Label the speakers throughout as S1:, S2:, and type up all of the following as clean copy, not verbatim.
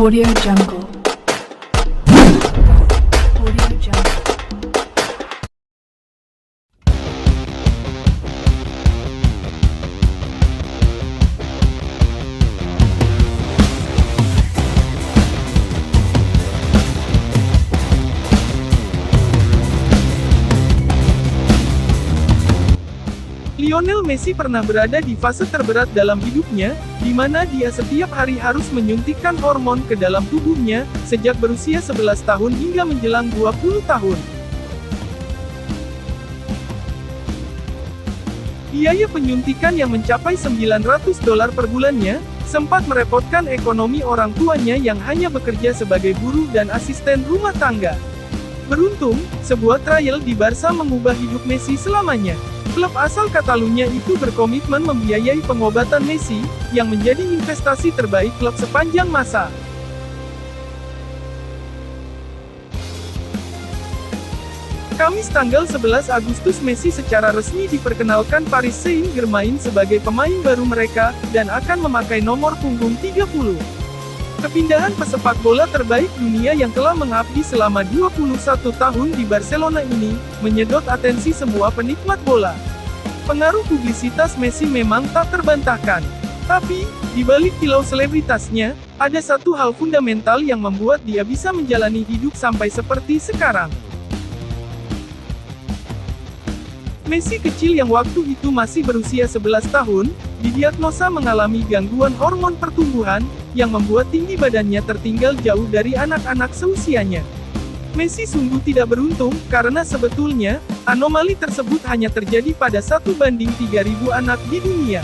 S1: Audio Jungle. Audio Jungle.
S2: Lionel Messi pernah berada di fase terberat dalam hidupnya, di mana dia setiap hari harus menyuntikkan hormon ke dalam tubuhnya, sejak berusia 11 tahun hingga menjelang 20 tahun. Biaya penyuntikan yang mencapai $900 per bulannya, sempat merepotkan ekonomi orang tuanya yang hanya bekerja sebagai buruh dan asisten rumah tangga. Beruntung, sebuah trial di Barca mengubah hidup Messi selamanya. Klub asal Catalunya itu berkomitmen membiayai pengobatan Messi, yang menjadi investasi terbaik klub sepanjang masa. Kamis tanggal 11 Agustus Messi secara resmi diperkenalkan Paris Saint-Germain sebagai pemain baru mereka, dan akan memakai nomor punggung 30. Kepindahan pesepak bola terbaik dunia yang telah mengabdi selama 21 tahun di Barcelona ini, menyedot atensi semua penikmat bola. Pengaruh publisitas Messi memang tak terbantahkan. Tapi, di balik kilau selebritasnya, ada satu hal fundamental yang membuat dia bisa menjalani hidup sampai seperti sekarang. Messi kecil yang waktu itu masih berusia 11 tahun, didiagnosa mengalami gangguan hormon pertumbuhan, yang membuat tinggi badannya tertinggal jauh dari anak-anak seusianya. Messi sungguh tidak beruntung, karena sebetulnya, anomali tersebut hanya terjadi pada 1:3.000 anak di dunia.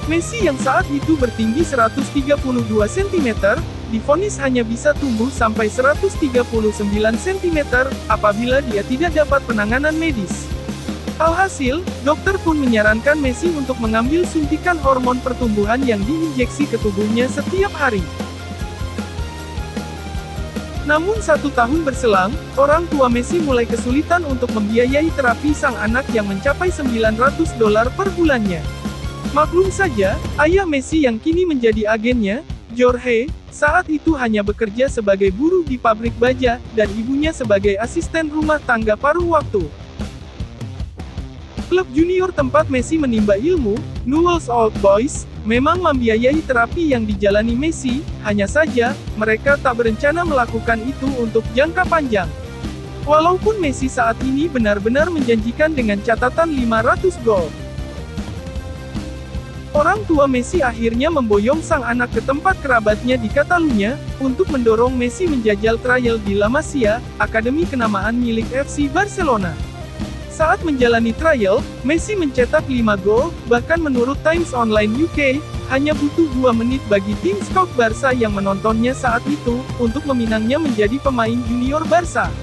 S2: Messi yang saat itu bertinggi 132 cm, divonis hanya bisa tumbuh sampai 139 cm, apabila dia tidak dapat penanganan medis. Alhasil, dokter pun menyarankan Messi untuk mengambil suntikan hormon pertumbuhan yang diinjeksi ke tubuhnya setiap hari. Namun 1 tahun berselang, orang tua Messi mulai kesulitan untuk membiayai terapi sang anak yang mencapai $900 per bulannya. Maklum saja, ayah Messi yang kini menjadi agennya, Jorge, saat itu hanya bekerja sebagai buruh di pabrik baja, dan ibunya sebagai asisten rumah tangga paruh waktu. Klub junior tempat Messi menimba ilmu, Newell's Old Boys, memang membiayai terapi yang dijalani Messi, hanya saja, mereka tak berencana melakukan itu untuk jangka panjang. Walaupun Messi saat ini benar-benar menjanjikan dengan catatan 500 gol. Orang tua Messi akhirnya memboyong sang anak ke tempat kerabatnya di Catalunya, untuk mendorong Messi menjajal trial di La Masia, akademi kenamaan milik FC Barcelona. Saat menjalani trial, Messi mencetak 5 gol, bahkan menurut Times Online UK, hanya butuh 2 menit bagi tim scout Barca yang menontonnya saat itu, untuk meminangnya menjadi pemain junior Barca.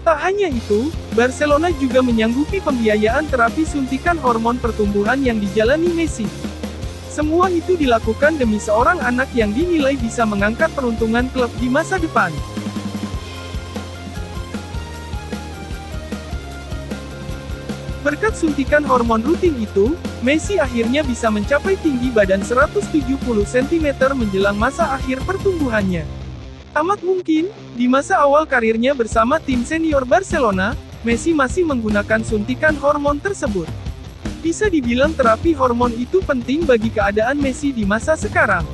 S2: Tak hanya itu, Barcelona juga menyanggupi pembiayaan terapi suntikan hormon pertumbuhan yang dijalani Messi. Semua itu dilakukan demi seorang anak yang dinilai bisa mengangkat peruntungan klub di masa depan. Berkat suntikan hormon rutin itu, Messi akhirnya bisa mencapai tinggi badan 170 cm menjelang masa akhir pertumbuhannya. Amat mungkin, di masa awal karirnya bersama tim senior Barcelona, Messi masih menggunakan suntikan hormon tersebut. Bisa dibilang terapi hormon itu penting bagi keadaan Messi di masa sekarang.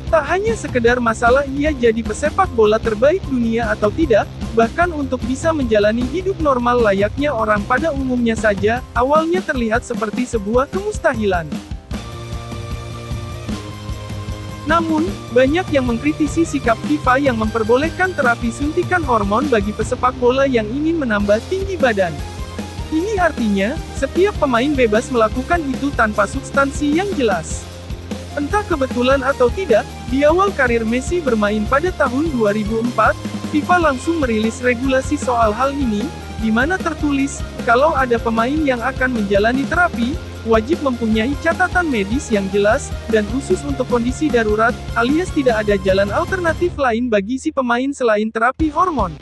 S2: Tak hanya sekedar masalah ia jadi pesepak bola terbaik dunia atau tidak, bahkan untuk bisa menjalani hidup normal layaknya orang pada umumnya saja, awalnya terlihat seperti sebuah kemustahilan. Namun, banyak yang mengkritisi sikap FIFA yang memperbolehkan terapi suntikan hormon bagi pesepak bola yang ingin menambah tinggi badan. Ini artinya, setiap pemain bebas melakukan itu tanpa substansi yang jelas. Entah kebetulan atau tidak, di awal karir Messi bermain pada tahun 2004, FIFA langsung merilis regulasi soal hal ini, di mana tertulis, kalau ada pemain yang akan menjalani terapi, wajib mempunyai catatan medis yang jelas, dan khusus untuk kondisi darurat, alias tidak ada jalan alternatif lain bagi si pemain selain terapi hormon.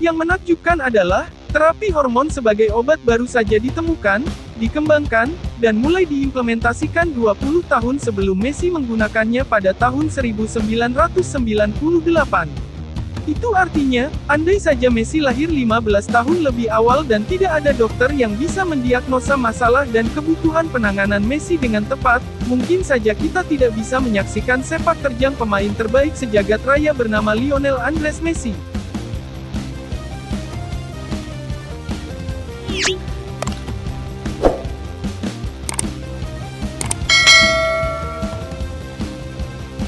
S2: Yang menakjubkan adalah, terapi hormon sebagai obat baru saja ditemukan, dikembangkan, dan mulai diimplementasikan 20 tahun sebelum Messi menggunakannya pada tahun 1998. Itu artinya, andai saja Messi lahir 15 tahun lebih awal dan tidak ada dokter yang bisa mendiagnosa masalah dan kebutuhan penanganan Messi dengan tepat, mungkin saja kita tidak bisa menyaksikan sepak terjang pemain terbaik sejagat raya bernama Lionel Andres Messi.